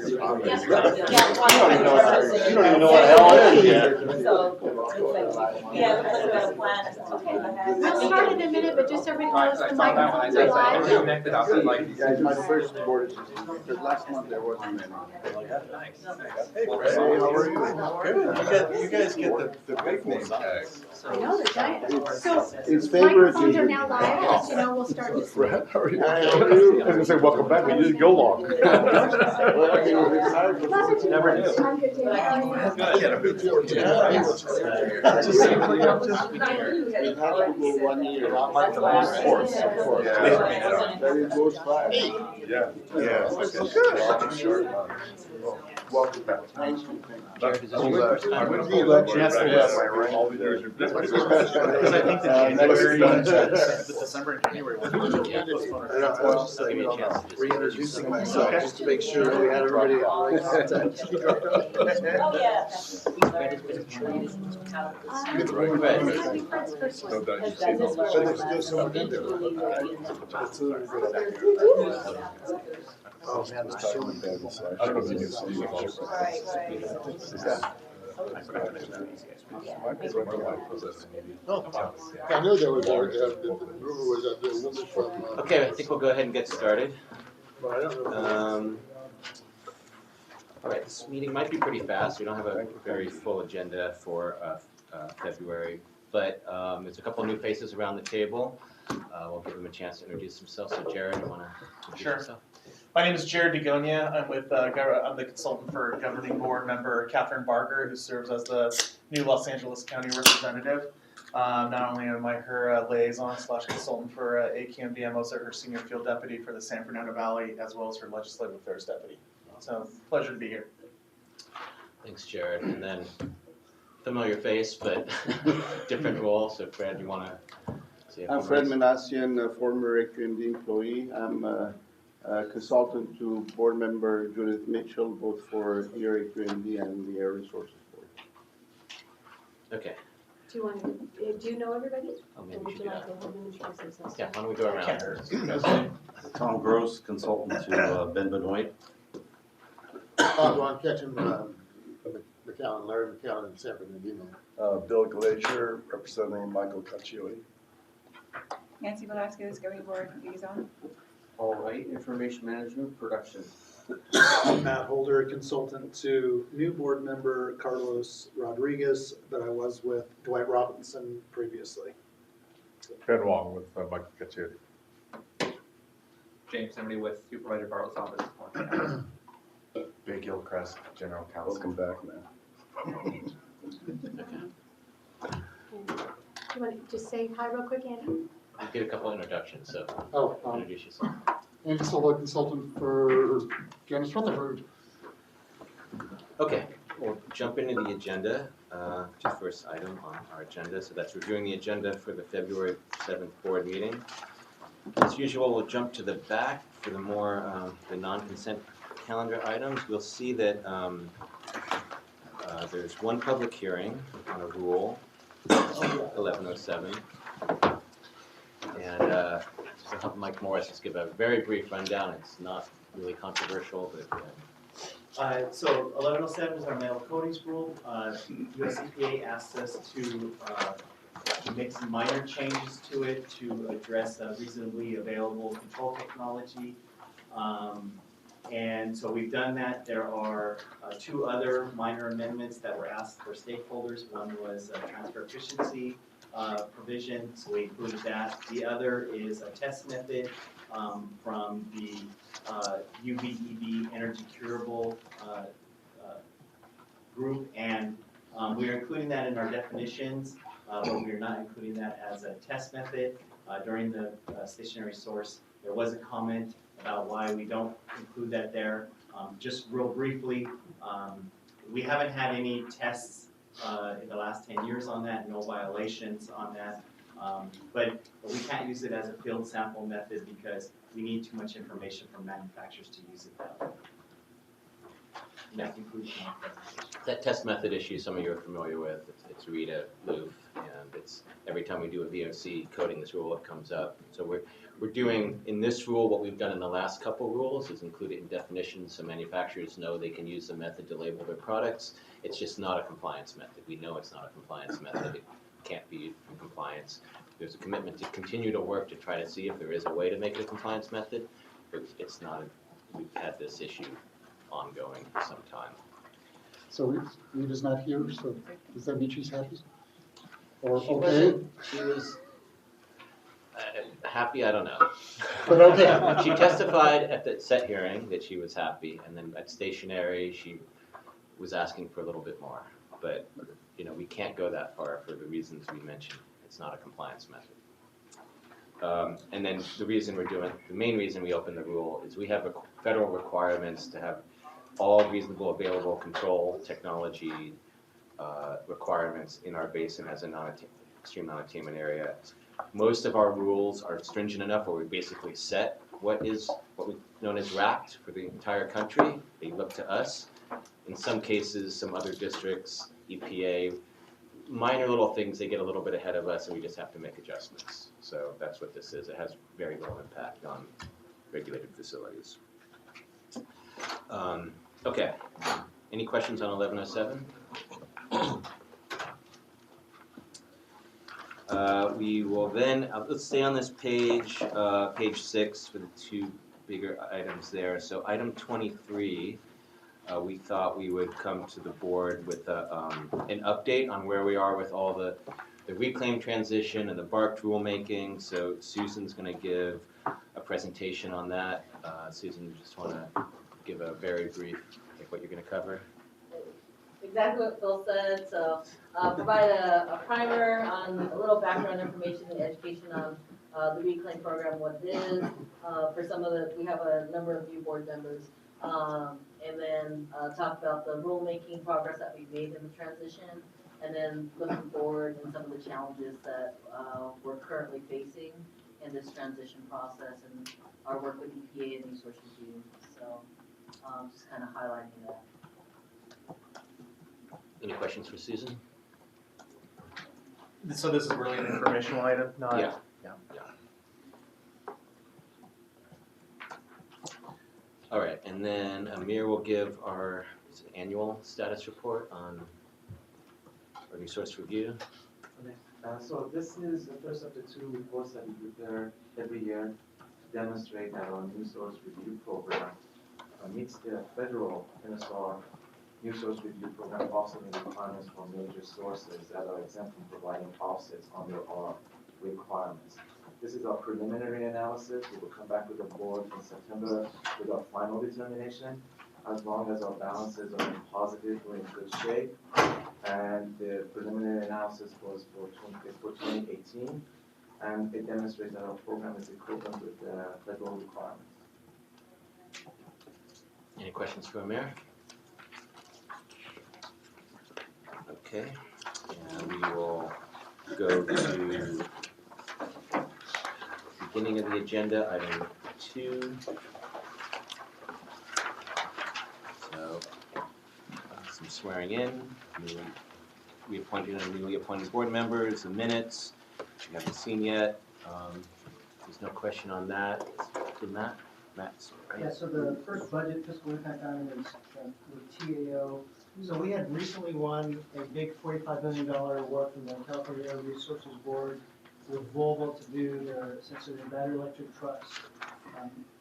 You don't even Yeah. know what the hell it is yet. So, it's like, we have a little bit of plan. Okay. We'll start in a minute, but just so everybody knows the microphones are live. Connected up and like. Guys, my first board is, because last month there wasn't any. Hey, how are you? You guys get the big name tags. I know, the giant. So It's favorite. microphones are now live, just, you know, we'll start this. Brett, how are you? Hi, how are you? I was gonna say, welcome back, but you didn't go long. Well, I mean, we're retired. Love it. Never knew. I'm good, Dave. How are you? Get a big deal. It has to go 1 year. Of course, of course. Yeah. But it goes fast. Yeah. Yeah. So good. Short month. Welcome back. Thank you. That's All the years. Because I think that January, the December and January. I was just reintroducing myself just to make sure we had everybody in the right contact. Oh, yeah. I think Fred's first one. But there's still someone in there. Oh, man, it's so bad. I don't know if you can see it. Right, I know there was, the rumor was that the woman from. Okay, I think we'll go ahead and get started. But I don't know. All right, this meeting might be pretty fast. We don't have a very full agenda for February, but there's a couple new faces around the table. We'll give them a chance to introduce themselves. So Jared, you want to introduce Sure. yourself? My name is Jared DeGonia. I'm with, I'm the consultant for governing board member Catherine Barger, who serves as the new Los Angeles County representative. Not only am I her liaison / consultant for AQMD, I'm also her senior field deputy for the San Fernando Valley, as well as her legislative affairs deputy. So, pleasure to be here. Thanks, Jared. And then familiar face, but different role. So Fred, you want to say a I'm couple Fred words? Manassian, a former AQMD employee. I'm a consultant to board member Judith Mitchell, both for here AQMD and the Air Resources Board. Okay. Do you want to, do you know everybody? Oh, Or maybe we would should you do like that. to have them introduce themselves? Yeah, why don't we go around? Tom Gross, consultant to Ben Benoit. Ron Ketchum, McAllen, Larry McAllen, and San Bernardino. Bill Glacier, representing Michael Caccioli. Nancy Velasquez, Governing Board Liaison. All right, information management, production. Matt Holder, consultant to new board member Carlos Rodriguez, but I was with Dwight Robinson previously. Ben Wong with Michael Caccioli. James Emery with Supervisor Bartlett's office. Big Gilchrist, General Counsel. Welcome back, man. Okay. And do you want to just say hi real quick, Andy? We'll get a couple introductions, so introduce yourself. Andy Silva, consultant for Janice Rutherford. Okay, we'll jump into the agenda, the first item on our agenda. So that's reviewing the agenda for the February 7th board meeting. As usual, we'll jump to the back for the more, the non-consent calendar items. We'll see that there's one public hearing on a rule, 1107. And so have Mike Morris just give a very brief rundown. It's not really controversial, but So 1107 is our metal coatings rule. US EPA asked us to make some minor changes to it to address reasonably available control technology. And so we've done that. There are two other minor amendments that were asked for stakeholders. One was a transfer efficiency provision, so we included that. The other is a test method from the UVEB Energy Curable group, and we are including that in our definitions, but we are not including that as a test method. During the stationary source, there was a comment about why we don't include that there. Just real briefly, we haven't had any tests in the last 10 years on that, no violations on that. But we can't use it as a field sample method because we need too much information from manufacturers to use it that way. not included in our presentation. That test method issue, some of you are familiar with, it's Rita Loof, and it's every time we do a VOC coding this rule, it comes up. So we're doing, in this rule, what we've done in the last couple rules is include it in definitions so manufacturers know they can use the method to label their products. It's just not a compliance method. We know it's not a compliance method. It can't be in compliance. There's a commitment to continue to work to try to see if there is a way to make it a compliance method, but it's not, we've had this issue ongoing for some time. So Rita's not here, so does that mean she's happy? Or She okay? wasn't, she was happy, I don't know. But okay. She testified at the set hearing that she was happy, and then at stationary, she was asking for a little bit more. But, you know, we can't go that far for the reasons we mentioned. It's not a compliance method. And then the main reason we opened the rule is we have federal requirements to have all reasonable available control technology requirements in our basin as a extreme non-attainment area. Most of our rules are stringent enough where we basically set what we've known as wrapped for the entire country. They look to us. In some cases, some other districts, EPA, minor little things, they get a little bit ahead of us and we just have to make adjustments. So that's what this is. It has very little impact on regulated facilities. Okay, any questions on 1107? We will then, let's stay on this page, page 6 for the two bigger items there. So item 23, we thought we would come to the board with an update on where we are with all the reclaim transition and the BARC rulemaking. So Susan's going to give a presentation on that. Susan, you just want to give a very brief, like what you're going to cover? Exactly what Phil said, so provide a primer on a little background information and education on the reclaim program, what it is. For some of we have a number of new board members, and then talk about the rulemaking progress that we've made in the transition, and then looking forward and some of the challenges that we're currently facing in this transition process and our work with EPA and resource review. So just kind of highlighting that. Any questions for Susan? So this is really an informational item, not? Yeah. All right, and then Amir will give our annual status report on our resource review. Okay. So this is the first of the two reports that we prepare every year to demonstrate that our new source review program meets the federal NSR new source review program offsetting requirements for major sources that are exempt from providing offsets under our requirements. This is our preliminary analysis. We will come back with the board in September with our final determination. As long as our balances are in positive, we're in good shape. And the preliminary analysis was for 2018, and it demonstrates that our program is equivalent with the federal requirements. Any questions for Amir? Okay, and we will go to beginning of the agenda, item 2. So, some swearing in, newly appointed board members, the minutes, we haven't seen yet. There's no question on that. Did Matt? Yeah, so the first budget fiscal impact item is with TAO. So we had recently won a big $45 million award from the California Air Resources Board with Volvo to do essentially their battery electric trucks.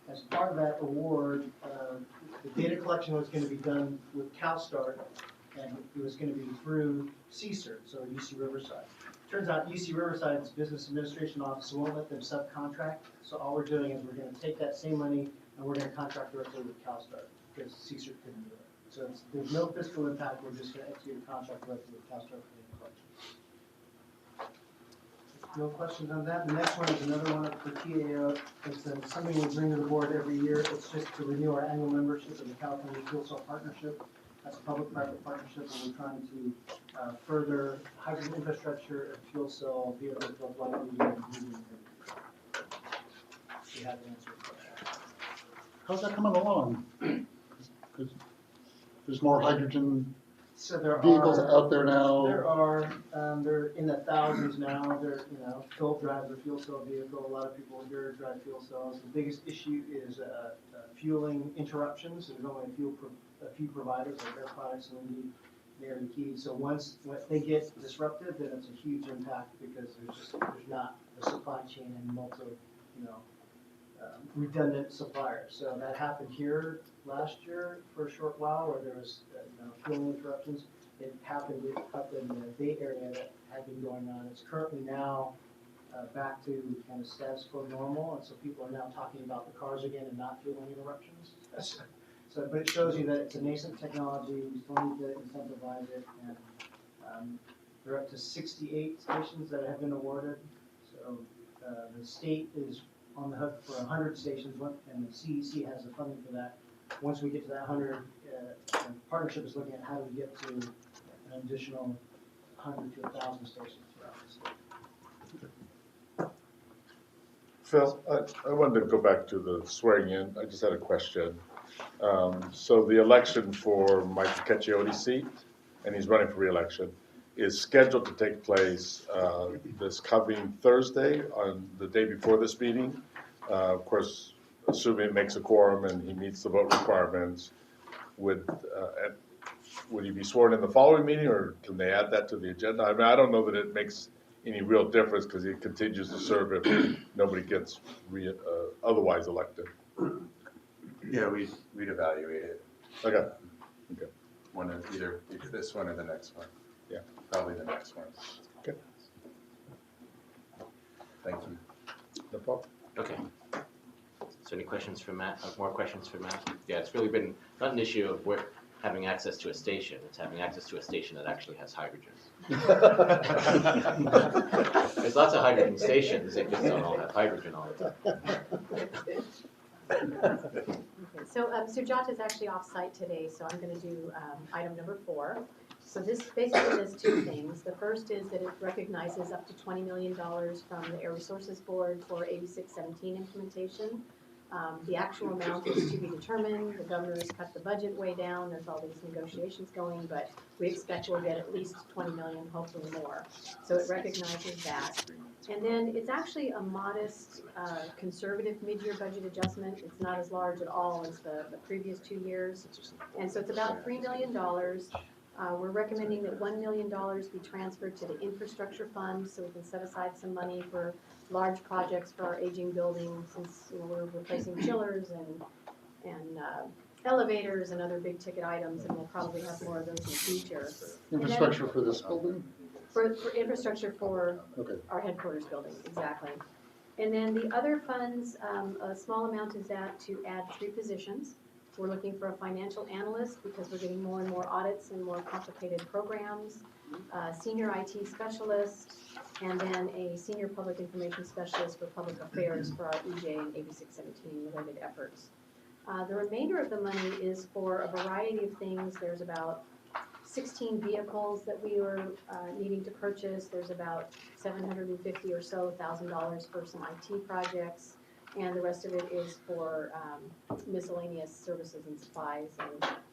As part of that award, the data collection was going to be done with CalSTART, and it was going to be through CSER, so UC Riverside. Turns out UC Riverside's Business Administration Office won't let them subcontract, so all we're doing is we're going to take that same money and we're going to contract directly with CalSTART because CSER couldn't do it. So there's no fiscal impact, we're just going to execute a contract directly with CalSTART for the collection. No questions on that. The next one is another one for TAO. It's something we bring to the board every year. It's just to renew our annual membership in the California Fuel Cell Partnership. That's a public-private partnership where we're trying to further hydrogen infrastructure and fuel cell vehicles, both light and medium. We have an answer for that. How's that coming along? there's more hydrogen So there vehicles are, out there now. they're in the thousands now, full drive or fuel cell vehicle, a lot of people here drive fuel cells. The biggest issue is, fueling interruptions, there's only a few providers like Air Products and Indeed, Mary Key. So once they get disrupted, then it's a huge impact because there's not the supply chain and redundant suppliers. So that happened here last year for a short while where there was, fueling interruptions. It happened up in the Bay Area that had been going on. It's currently now back to kind of status quo normal, and so people are now talking about the cars again and not fueling interruptions. So, but it shows you that it's a nascent technology, we still need to incentivize it, and they're up to 68 stations that have been awarded. So the state is on the hook for 100 stations, and the CEC has the funding for that. Once we get to that 100, the partnership is looking at how do we get to an additional 100 to 1,000 stations throughout the state. Phil, I wanted to go back to the swearing in. I just had a question. So the election for Mike Cacciotti's seat, and he's running for re-election, is scheduled to take place this coming Thursday, on the day before this meeting. Of course, assuming it makes a quorum and he meets the vote requirements, would he be sworn in the following meeting, or can they add that to the agenda? I mean, I don't know that it makes any real difference because he continues to serve if nobody gets otherwise elected. Yeah, we'd evaluate it. Okay. One of either this one or the next one. Yeah. Probably the next one. Okay. Thank you. No problem. Okay. So any questions for Matt? More questions for Matt? Yeah, it's really been not an issue of having access to a station. It's having access to a station that actually has hydrogen. There's lots of hydrogen stations. They just don't all have hydrogen all the time. Okay, so Sujata is actually off-site today, so I'm gonna do item number 4. So this basically does two things. The first is that it recognizes up to $20 million from the Air Resources Board for AB 617 implementation. The actual amount is to be determined. The governor has cut the budget way down. There's all these negotiations going, but we expect we'll get at least 20 million, hopefully more. So it recognizes that. And then it's actually a modest, conservative mid-year budget adjustment. It's not as large at all as the previous 2 years. And so it's about $3 million. We're recommending that $1 million be transferred to the infrastructure fund so we can set aside some money for large projects for our aging buildings, since we're replacing chillers and elevators and other big ticket items, and we'll probably have more of those in the future. Infrastructure for this building? For infrastructure for Okay. our headquarters building, exactly. And then the other funds, a small amount is that to add 3 positions. We're looking for a financial analyst because we're getting more and more audits and more complicated programs, senior IT specialist, and then a senior public information specialist for public affairs for our EJ and AB 617 related efforts. The remainder of the money is for a variety of things. There's about 16 vehicles that we were needing to purchase. There's about $750,000 or so for some IT projects. And the rest of it is for miscellaneous services and supplies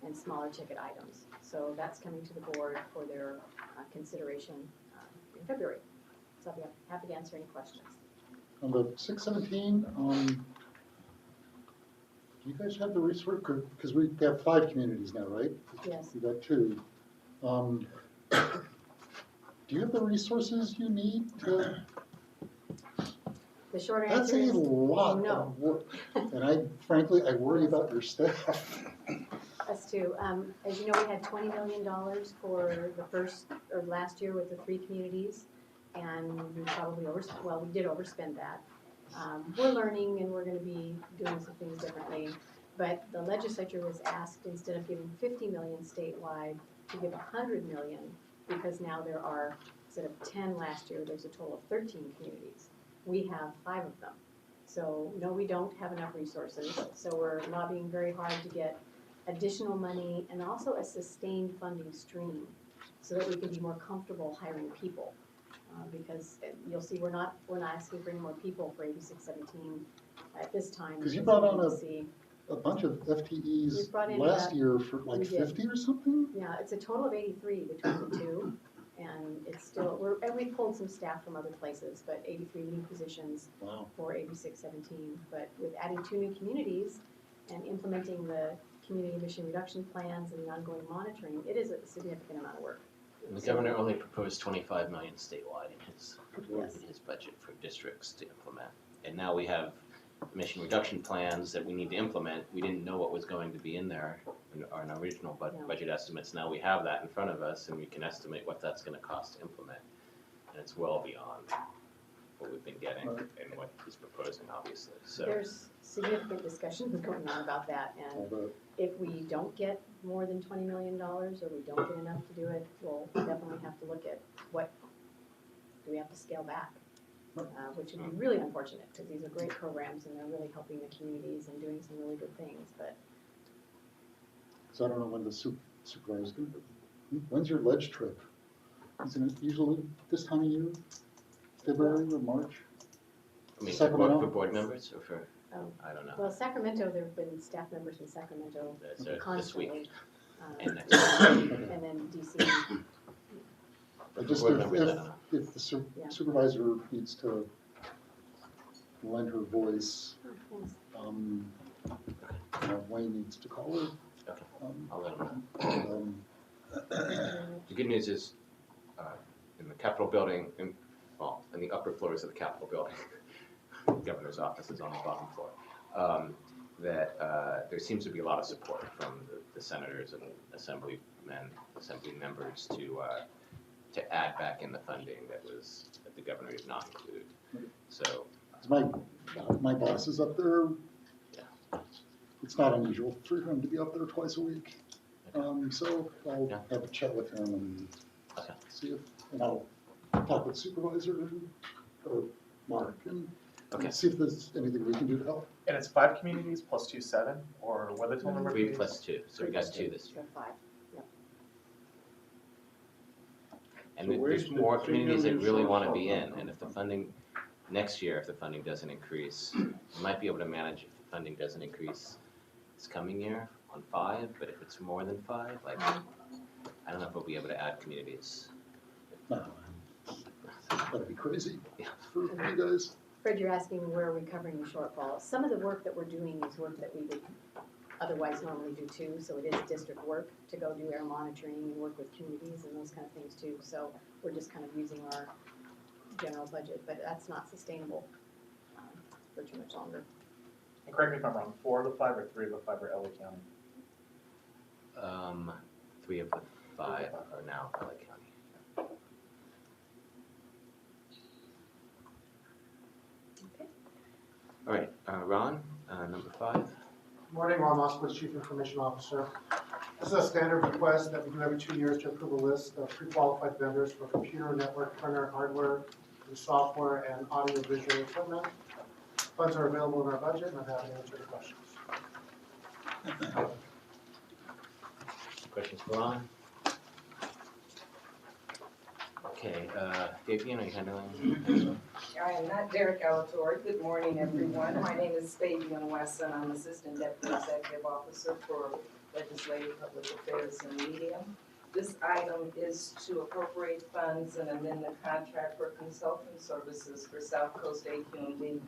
and smaller ticket items. So that's coming to the board for their consideration in February. So I'll be happy to answer any questions. On the 617, do you guys have the resource? Because we have 5 communities now, right? Yes. We got 2. Do you have the resources you need to? The short That's answer a is lot no. of work, and frankly, I worry about your staff. Us too. As you know, we had $20 million for the last year with the 3 communities, and we probably we did overspend that. We're learning, and we're going to be doing some things differently. But the legislature was asked, instead of giving 50 million statewide, to give 100 million, because now there are, instead of 10 last year, there's a total of 13 communities. We have 5 of them. So no, we don't have enough resources. So we're lobbying very hard to get additional money and also a sustained funding stream so that we can be more comfortable hiring people. Because you'll see we're not asking for any more people for AB 617 at this time. Because you brought on a bunch of We FTEs brought in last about- year for like we did. 50 or something? Yeah, it's a total of 83 between the two, and it's still, and we pulled some staff from other places, but 83 new positions Wow. for AB 617. But with adding 2 new communities and implementing the community emission reduction plans and the ongoing monitoring, it is a significant amount of work. And the governor only proposed 25 million statewide Yes. in his budget for districts to implement. And now we have emission reduction plans that we need to implement. We didn't know what was going to be in there in our original Yeah. budget estimates. Now we have that in front of us and we can estimate what that's gonna cost to implement. And it's well beyond what we've been getting and what he's proposing, obviously, so. There's significant discussions going on about that, and if we don't get more than $20 million or we don't get enough to do it, we'll definitely have to look at what, do we have to scale back? Which would be really unfortunate, because these are great programs and they're really helping the communities and doing some really good things, but. So I don't know when the supervisor's going to, when's your ledge trip? Isn't it usually this time of year? February or March? I mean, Sacramento? for board members or for, I don't know. Well, Sacramento, there've been staff members from Sacramento That's this constantly. week and next week. And then DC. But for Just board members, I don't know. if the Yeah. supervisor needs to lend her voice, Oh, thanks. Wayne needs to call her. Okay, Um, I'll let them know. and, The good news is, in the Capitol building, in the upper floors of the Capitol building, the governor's office is on the bottom floor, that there seems to be a lot of support from the senators and assembly members to add back in the funding that the governor did not include. So, my boss is up there. Yeah. It's not unusual for him to be up there twice a week. So I'll have a chat with him and Okay. see if, and I'll talk with supervisor or Mark and see if there's anything we can do to help. And it's 5 communities plus 2, 7, or what are the total number of 3 communities? plus 2, so we got 2 this year. So 5, yep. And So where's there's the more 3 communities that million really source want to of be in, funding? and if the funding, next year, if the funding doesn't increase, we might be able to manage if the funding doesn't increase this coming year on 5, but if it's more than 5, like, I don't know if we'll be able to add communities. No, that'd be crazy Yeah. for you guys. Fred, you're asking where are we covering the shortfall. Some of the work that we're doing is work that we would otherwise normally do too, so it is district work to go do air monitoring and work with communities and those kind of things too. So we're just kind of using our general budget, but that's not sustainable for too much longer. And correct me if I'm wrong, 4 of the 5 or 3 of the 5 are LA County? 3 of the 5 are now LA County. Okay. All right, Ron, number 5. Morning, Ron Moskowitz, Chief Information Officer. This is a standard request that we do every 2 years to approve a list of pre-qualified vendors for computer, network, printer, hardware, and software, and audio-visual equipment. Funds are available in our budget, and I'm happy to answer the questions. Questions for Ron? Okay, Davian, are you handling this one? I am not Derek Alatorre. Good morning, everyone. My name is Fabian Wesson. I'm Assistant Deputy Executive Officer for Legislative Public Affairs and Media. This item is to appropriate funds and amend the contract for consulting services for South Coast AQMD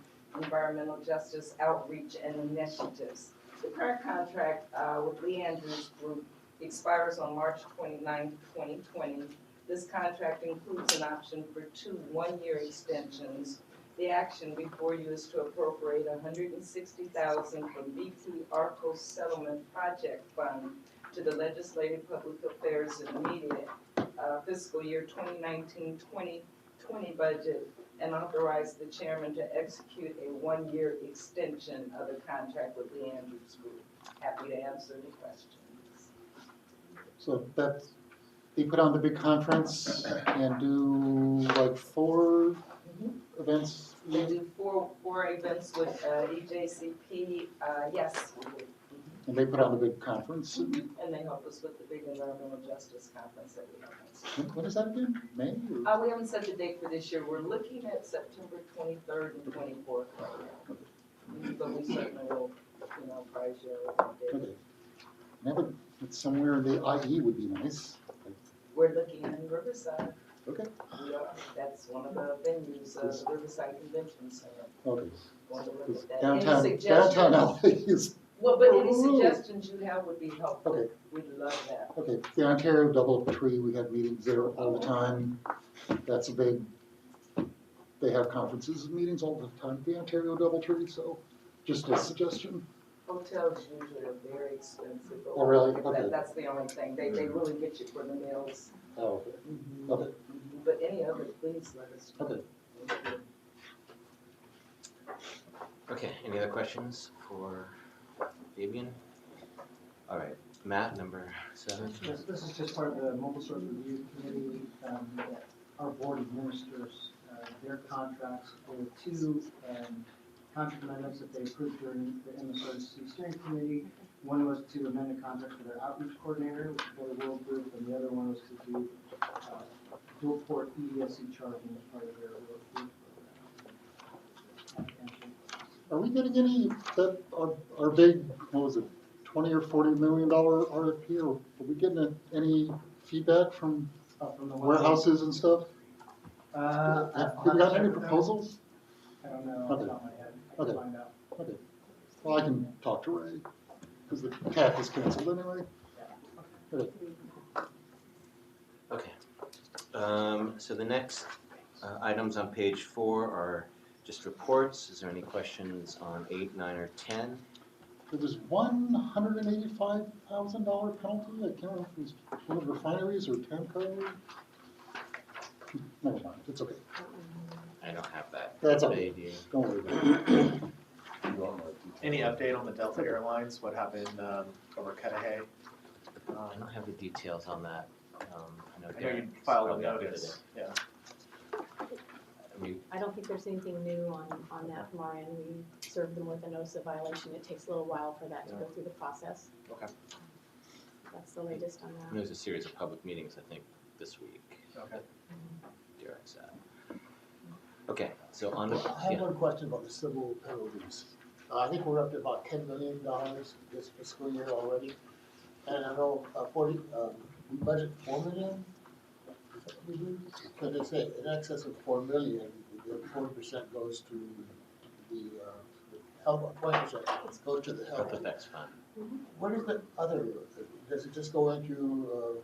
Environmental Justice Outreach and Initiatives. The current contract with Lee Andrews Group expires on March 29, 2020. This contract includes an option for 2 one-year extensions. The action before you is to appropriate $160,000 from BP ARCO Settlement Project Fund to the Legislative Public Affairs and Media fiscal year 2019-2020 budget and authorize the chairman to execute a one-year extension of the contract with Lee Andrews Group. Happy to answer any questions. So that's, they put on the big conference and do like 4 events. They do four events with EJCP, yes. And they put on the big conference. And they help us with the big environmental justice conference that we have. When is that again? May? Or? We haven't set the date for this year. We're looking at September 23rd and 24th. But we certainly will prize show. Okay. Maybe it's somewhere in the IE would be nice. We're looking in Riverside. Okay. We are, that's one of the venues, the Riverside Convention Center. Okay. Going to look Because at that. downtown, Any suggestions? downtown LA is, Well, but any Ooh. suggestions you have would be helpful. Okay. We'd love that. okay, the Ontario Double Tree, we have meetings there all the time. That's a big, they have conferences and meetings all the time, the Ontario Double Tree, so just a suggestion. Hotels usually are very expensive. but Oh, really? that- Okay. That's the only thing. They really get you for the meals. Oh, okay. Mhm. Okay. Mhm. But any other, please let us know. Okay. Okay, any other questions for Fabian? All right, Matt, number 7. This is just part of the mobile source review committee, that our board administers, their contracts. There were two, contract amendments that they approved during the MSRC steering committee. One was to amend the contract for their outreach coordinator, which the board will approve, and the other one was to do, dual port EDSC charging as part of their work program. Are we getting any, that, our big, what was it, 20 or $40 million RFP, or are we getting any feedback from From the warehouses and stuff? Have we got any proposals? I don't know off the Okay. top of my head. I can Okay. find out. Okay. Well, I can talk to Ray, because the TAC is canceled anyway. Okay. Okay. So the next items on page 4 are just reports. Is there any questions on 8, 9, or 10? There was $185,000 penalty, I can't remember if it was one of the refineries or Tamco. Never mind, it's okay. I don't have that. That's today, okay. do you? Don't worry about it. Any update on the Delta Airlines? What happened over Cudahy? I don't have the details on that. I know I know you Derek's filed a probably up to notice, yeah. I don't think there's anything new on that from our end. We served them with a notice of violation. It takes a little while for that to go through the process. Okay. That's the latest on that. There's a series of public meetings, I think, this week. Okay. Derek's at. Okay, so on to, I have yeah. one question about the civil penalties. I think we're up to about $10 million this fiscal year already. And I know, we budget $4 million. So they say in excess of $4 million, the 40% goes to the health, 20% goes to the health. Effects fund. What is the other, does it just go into,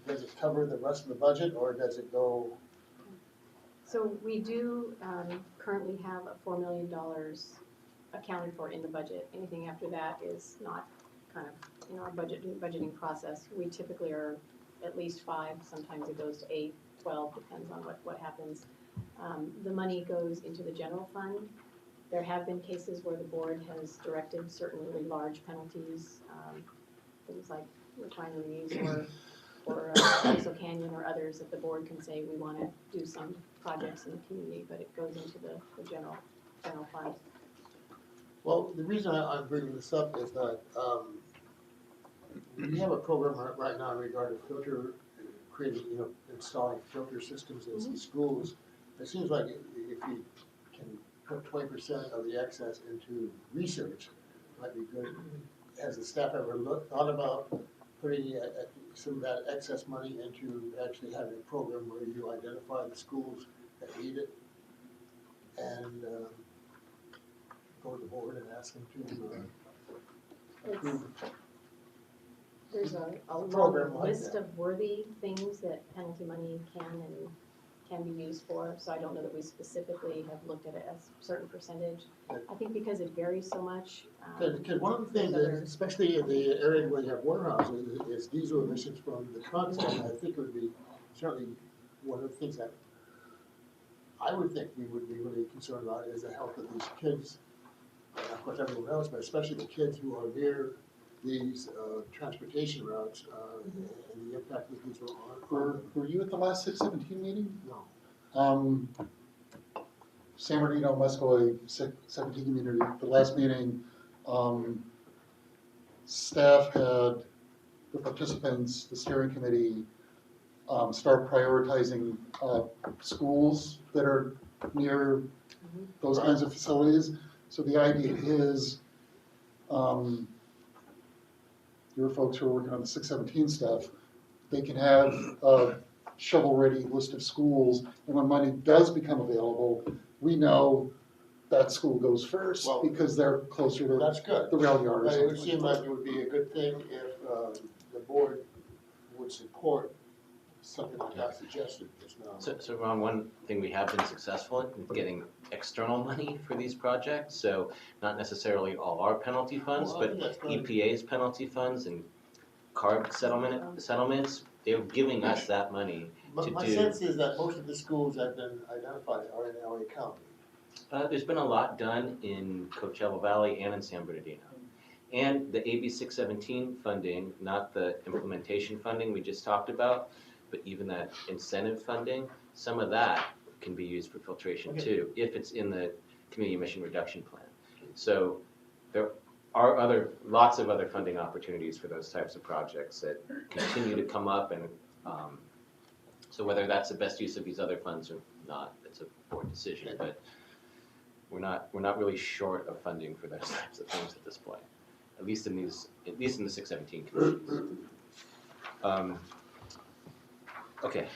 does it cover the rest of the budget, or does it go? So we do currently have a $4 million accounted for in the budget. Anything after that is not kind of in our budgeting process. We typically are at least 5, sometimes it goes to 8, 12, depends on what happens. The money goes into the general fund. There have been cases where the board has directed certain really large penalties, things like refineries or Coastal Canyon or others, that the board can say, we want to do some projects in the community, but it goes into the general fund. Well, the reason I'm bringing this up is that we have a program right now in regard to filter, creating, installing filter systems in schools. It seems like if you can put 20% of the excess into research, might be good. Has the staff ever thought about putting some of that excess money into actually having a program where you identify the schools that need it and go to the board and ask them to approve? There's a program long like list that. of worthy things that penalty money can be used for, so I don't know that we specifically have looked at it as a certain percentage. I think because it varies so much. Because one of the things, is, especially in the area where you have warehouses, is diesel emissions from the trucks, and I think it would be certainly one of the things that I would think we would be really concerned about is the health of these kids, and of course everyone else, but especially the kids who are near these transportation routes, and the impact that these are on. Were you at the last 617 meeting? No. San Bernardino, Muscoy, 17 community, the last meeting, staff had the participants, the steering committee, start prioritizing schools that are near those kinds of facilities. So the idea is your folks who are working on the 617 stuff, they can have a shovel-ready list of schools, and when money does become available, we know that school goes first Well, because they're closer to That's good. the rail yard or But it would something seem like like that. it would be a good thing if the board would support something like that suggested just now. So Ron, one thing we have been successful in is getting external money for these projects, so not necessarily all our penalty funds, Well, I but think that's good. EPA's penalty funds and CARB settlements, they're giving us that money to But my do. sense is that most of the schools that have been identified are in LA County. There's been a lot done in Coachella Valley and in San Bernardino. And the AB 617 funding, not the implementation funding we just talked about, but even that incentive funding, some of that can be used for filtration too, if it's in the community emission reduction plan. So there are lots of other funding opportunities for those types of projects that continue to come up, and so whether that's the best use of these other funds or not, it's a board decision, but we're not really short of funding for those types of things at this point, at least in the 617 communities. Okay,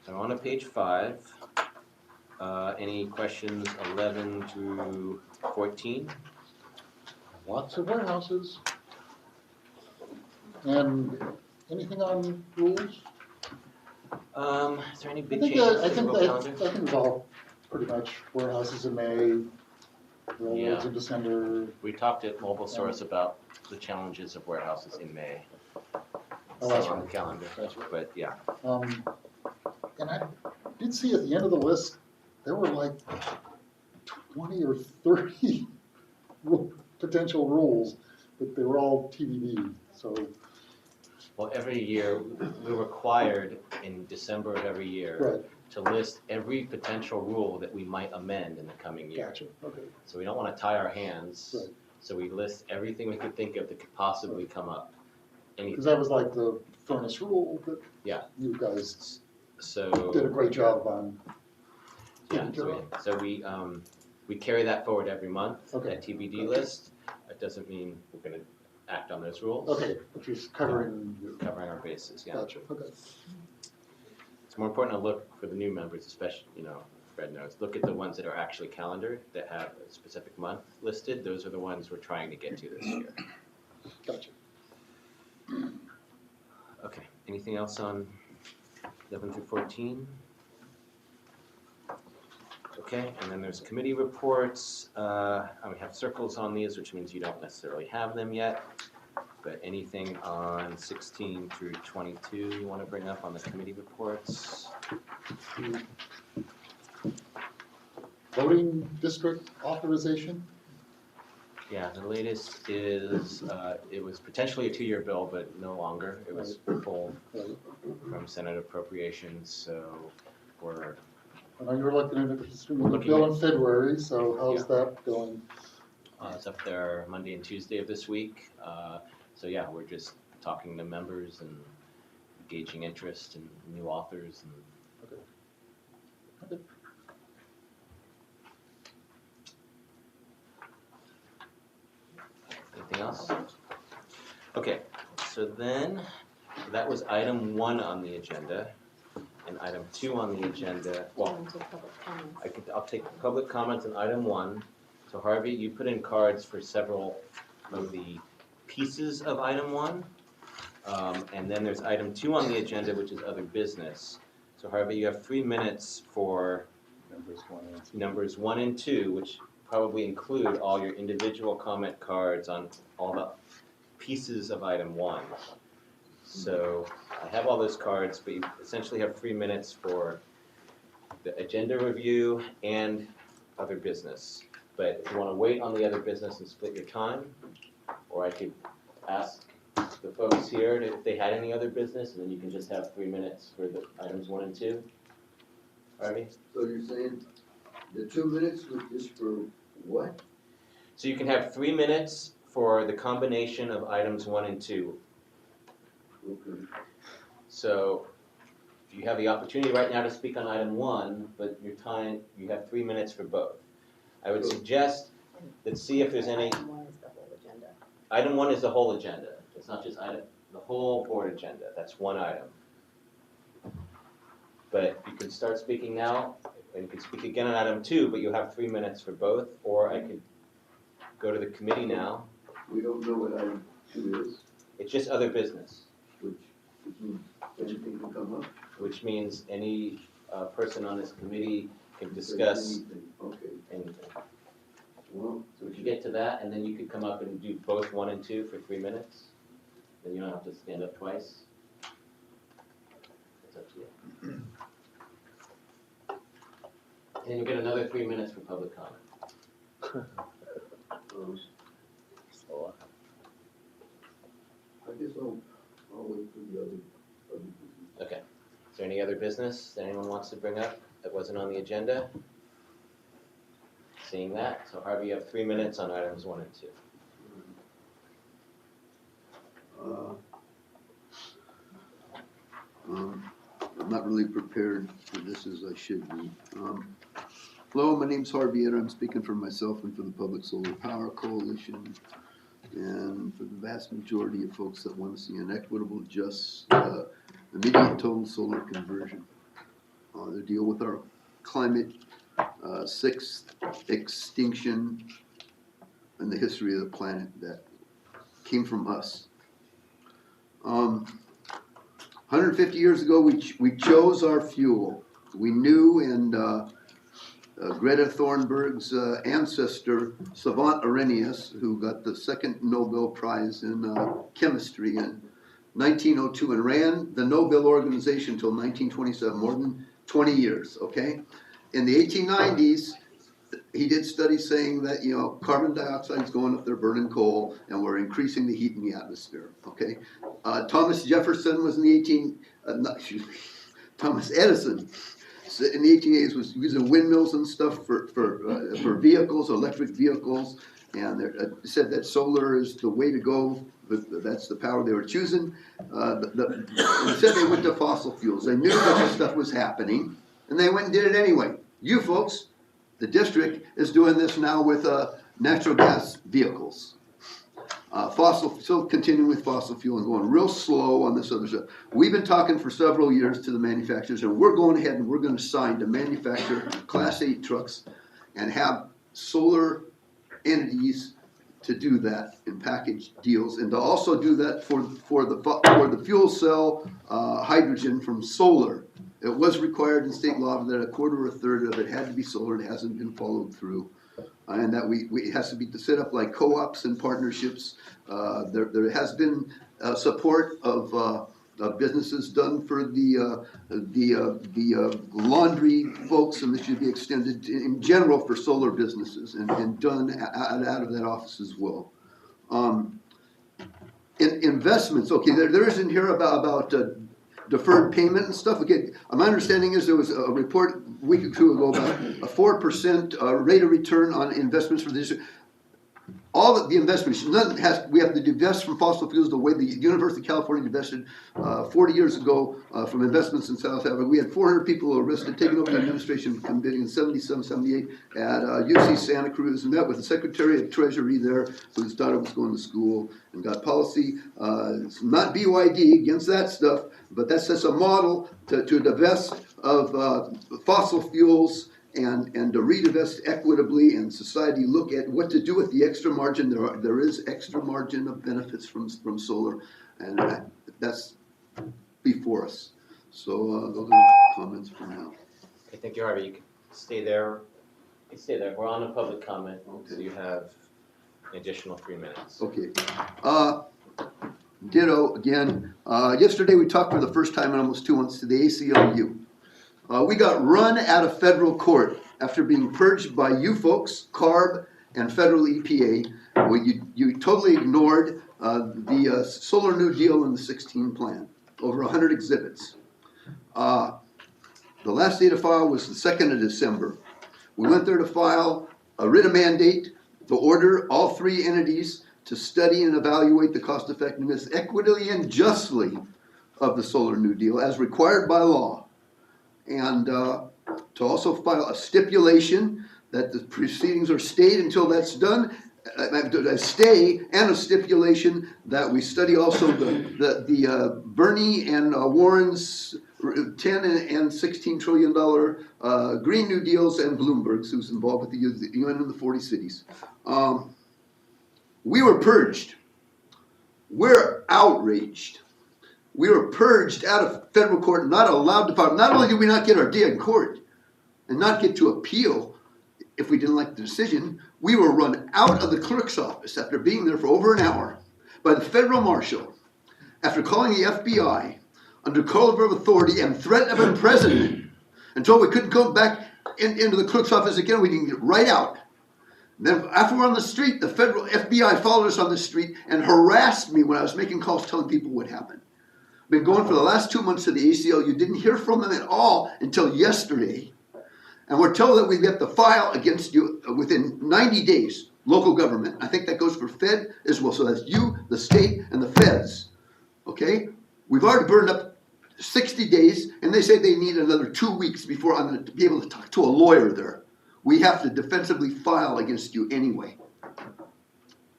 so on to page 5. Any questions 11 through 14? Lots of warehouses. And anything on rules? Is there any I big think, changes I to the think, road calendar? I think it's all pretty much warehouses in May, railroads Yeah. in December. We talked at Mobile Source about the challenges of warehouses in May. Oh, that's Still on right. the calendar, That's right. but yeah. And I did see at the end of the list, there were like 20 or 30 potential rules, but they were all TBD, so. Well, every year, we're required in December of every year Right. to list every potential rule that we might amend in the coming year. Gotcha, okay. So we don't want to tie our hands. Right. So we list everything we could think of that could possibly come up. Because that was like the furnace rule that Yeah. you guys So did a great job on. yeah, taking care of. so we carry that forward every month. Okay. That TBD list. That doesn't mean we're going to act on those rules. Okay, just covering. Covering our bases. Yeah. Gotcha, okay. It's more important to look for the new members, especially, Fred knows, look at the ones that are actually calendared, that have a specific month listed. Those are the ones we're trying to get to this year. Gotcha. Okay, anything else on 11 through 14? Okay, and then there's committee reports. We have circles on these, which means you don't necessarily have them yet. But anything on 16 through 22 you want to bring up on the committee reports? Voting district authorization? Yeah, the latest is, it was potentially a 2-year bill, but no longer. It was pulled from Senate appropriations, so we're I know you were looking at the Looking bill at- in February, so how's that going? it's up there Monday and Tuesday of this week. So yeah, we're just talking to members and gauging interest and new authors and. Okay. Anything else? Okay, so then, that was item 1 on the agenda, and item 2 on the agenda, well, I'll take public comments on item 1. So Harvey, you put in cards for several of the pieces of item 1. And then there's item 2 on the agenda, which is other business. So Harvey, you have 3 minutes for numbers 1 and 2, which probably include all your individual comment cards on all the pieces of item 1. So I have all those cards, but you essentially have 3 minutes for the agenda review and other business. But if you want to wait on the other business and split your time, or I could ask the folks here if they had any other business, and then you can just have 3 minutes for the items 1 and 2. Harvey? So you're saying the 2 minutes was just for what? So you can have 3 minutes for the combination of items 1 and 2. Okay. So you have the opportunity right now to speak on item 1, but you have 3 minutes for both. I would suggest, let's see if there's any, Item 1 is the whole Item 1 is the whole agenda. It's not just the whole board agenda. That's one item. But you can start speaking now, and you can speak again on item 2, but you'll have 3 minutes for both, or I could go to the committee now. We don't know what item 2 is, It's just other business, which means anything can come up. which means any person on this committee can discuss Anything. Okay, anything. well, So we can get to that, and then you could come up and do both 1 and 2 for 3 minutes. Then you don't have to stand up twice. It's up to you. And then you get another 3 minutes for public comment. I guess I'll wait for the other business. Okay. Is there any other business that anyone wants to bring up that wasn't on the agenda? Seeing that, so Harvey, you have 3 minutes on items 1 and 2. I'm not really prepared for this as I should be. Hello, my name's Harvey Eder. I'm speaking for myself and for the Public Solar Power Coalition, and for the vast majority of folks that want to see an equitable, just, immediate total solar conversion. To deal with our climate, sixth extinction in the history of the planet that came from us. 150 years ago, we chose our fuel. We knew, and Greta Thunberg's ancestor, Savant Arrhenius, who got the second Nobel Prize in chemistry in 1902 and ran the Nobel Organization until 1927, more than 20 years, okay? In the 1890s, he did studies saying that, you know, carbon dioxide is going up there burning coal, and we're increasing the heat in the atmosphere, okay? Thomas Jefferson was in the Thomas Edison in the 1880s was using windmills and stuff for vehicles, electric vehicles, and said that solar is the way to go. That's the power they were choosing. Instead, they went to fossil fuels. They knew that this stuff was happening, and they went and did it anyway. You folks, the district, is doing this now with natural gas vehicles. Still continuing with fossil fuel and going real slow on this other stuff. We've been talking for several years to the manufacturers, and we're going ahead and we're going to sign to manufacture Class 8 trucks and have solar entities to do that in package deals, and to also do that for the fuel cell hydrogen from solar. It was required in state law that a quarter or a third of it had to be solar. It hasn't been followed through. And that it has to be set up like co-ops and partnerships. There has been support of businesses done for the laundry folks, and this should be extended in general for solar businesses and done out of that office as well. In investments, okay, there is in here about deferred payment and stuff. Okay, my understanding is there was a report a week or two ago about a 4% rate of return on investments for this. All of the investments, we have to divest from fossil fuels the way the University of California divested 40 years ago from investments in South Africa. We had 400 people arrested, taken over the administration committee in 77, 78 at UC Santa Cruz, and met with the Secretary of Treasury there, whose daughter was going to school, and got policy, not BYD, against that stuff, but that's a model to divest of fossil fuels and to redivest equitably, and society look at what to do with the extra margin. There is extra margin of benefits from solar, and that's before us. So those are comments for now. Okay, thank you, Harvey. You can stay there. You can stay there. We're on a public comment, Okay. so you have an additional 3 minutes. Okay. Ditto again. Yesterday we talked for the first time in almost 2 months to the ACLU. We got run out of federal court after being purged by you folks, CARB, and federal EPA. Well, you totally ignored the Solar New Deal and the 16 plan, over 100 exhibits. The last day to file was the 2nd of December. We went there to file a writ of mandate to order all 3 entities to study and evaluate the cost effectiveness equitably and justly of the Solar New Deal as required by law. And to also file a stipulation that the proceedings are stayed until that's done, a stay and a stipulation that we study also the Bernie and Warren's 10 and $16 trillion Green New Deals and Bloomberg's, who's involved with the UN and the 40 cities. We were purged. We're outraged. We were purged out of federal court, not allowed to file. Not only did we not get our day in court and not get to appeal if we didn't like the decision, we were run out of the clerk's office after being there for over an hour by the federal marshal after calling the FBI under color of authority and threat of imprisonment until we couldn't go back into the clerk's office again. We didn't get right out. Then after we're on the street, the federal FBI followed us on the street and harassed me when I was making calls telling people what happened. Been going for the last 2 months to the ACL. You didn't hear from them at all until yesterday. And we're told that we have to file against you within 90 days, local government. I think that goes for Fed as well. So that's you, the state, and the feds. Okay? We've already burned up 60 days, and they say they need another 2 weeks before I'm going to be able to talk to a lawyer there. We have to defensively file against you anyway.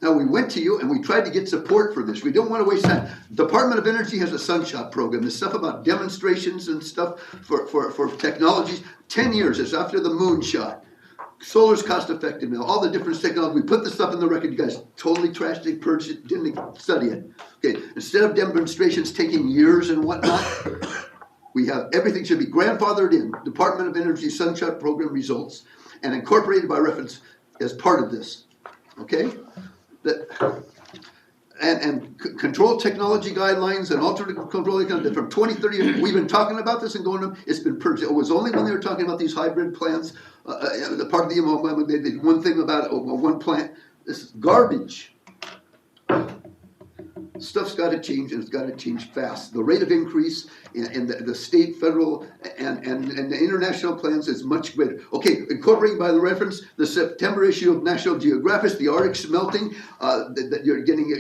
Now, we went to you and we tried to get support for this. We don't want to waste time. Department of Energy has a sunshot program. There's stuff about demonstrations and stuff for technologies. 10 years, it's after the moonshot. Solar's cost effective now. All the different technology. We put the stuff in the record. You guys totally trashed it, purged it, didn't study it. Okay, instead of demonstrations taking years and whatnot, we have everything should be grandfathered in. Department of Energy sunshot program results and incorporated by reference as part of this. Okay? And control technology guidelines and alternate control from 2030, we've been talking about this and going on, it's been purged. It was only when they were talking about these hybrid plants, the part of the MOU, they did one thing about one plant, this is garbage. Stuff's got to change, and it's got to change fast. The rate of increase in the state, federal, and the international plans is much greater. Okay, incorporating by the reference the September issue of National Geographic, the Arctic smelting, that you're getting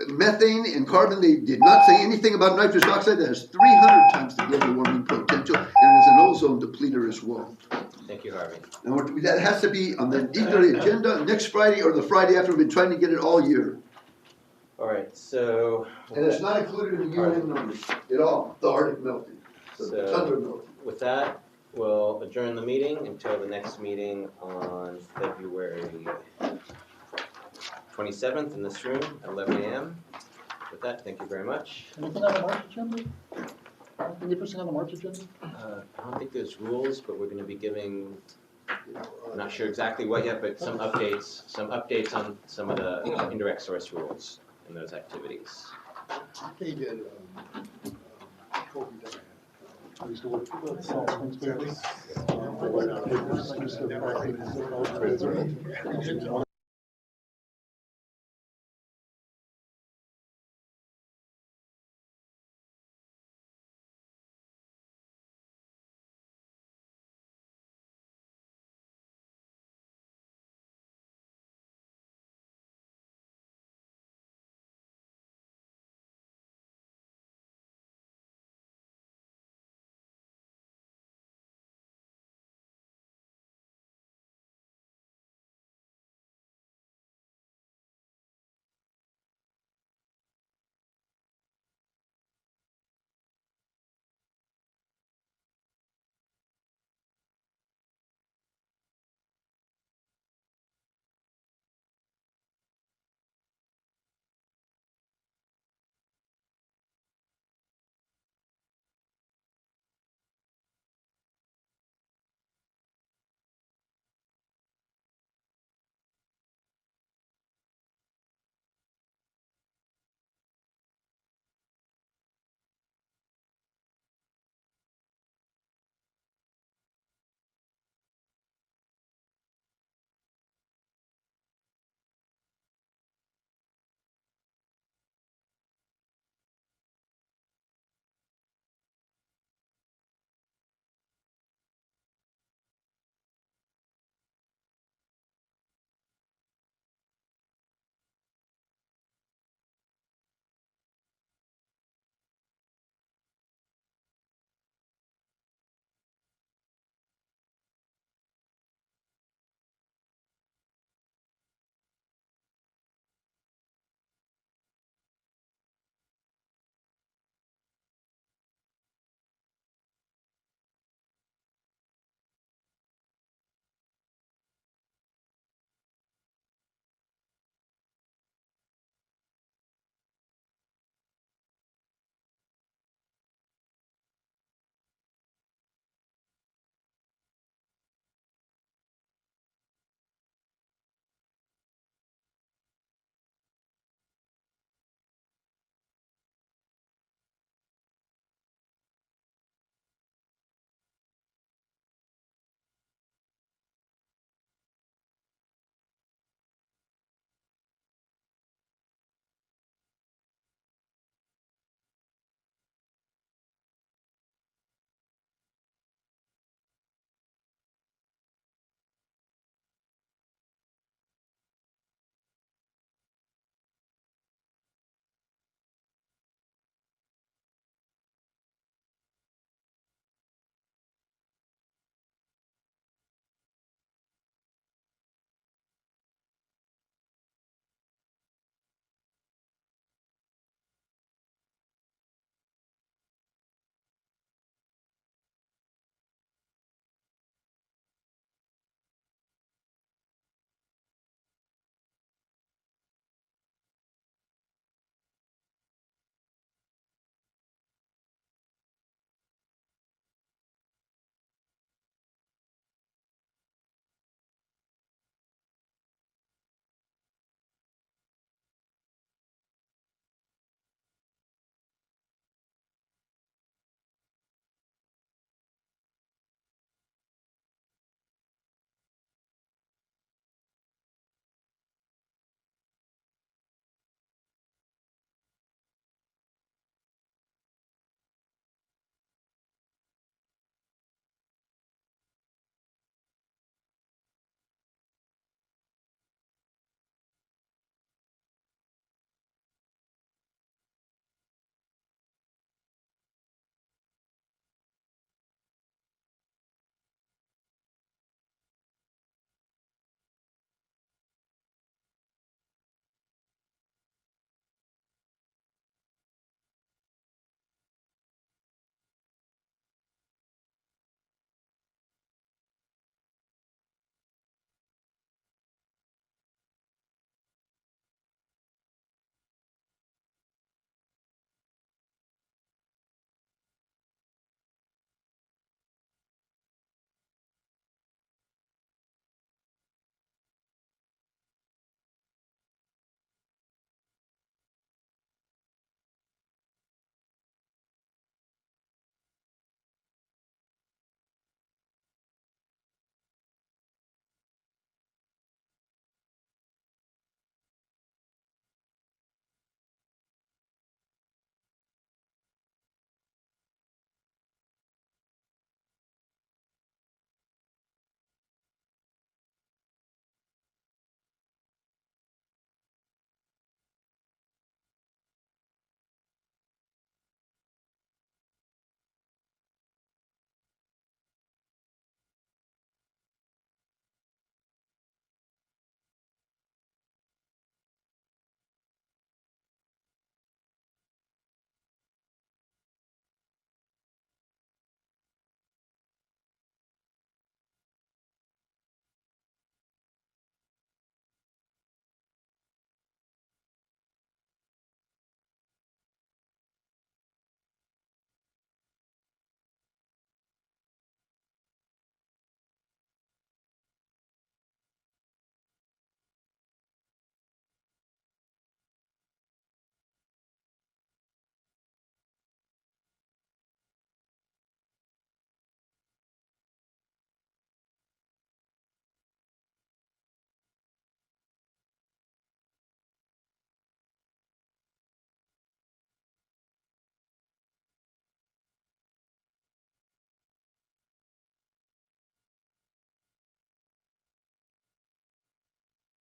methane and carbon. They did not say anything about nitrous oxide. That has 300 times the global warming potential, and is an ozone depleter as well. Thank you, Harvey. And that has to be on either the agenda next Friday or the Friday after. We've been trying to get it all year. All right, so. And it's not included in the UN numbers at all, the Arctic melting, the tundra melting. With that, we'll adjourn the meeting until the next meeting on February 27th in this room at 11 a.m. With that, thank you very much. Anything on the March agenda? Anything on the March agenda? I don't think there's rules, but we're going to be giving, I'm not sure exactly what yet, but some updates on some of the indirect source rules in those activities. They did, Kobe did. I used to work for the Salt Springs Papers.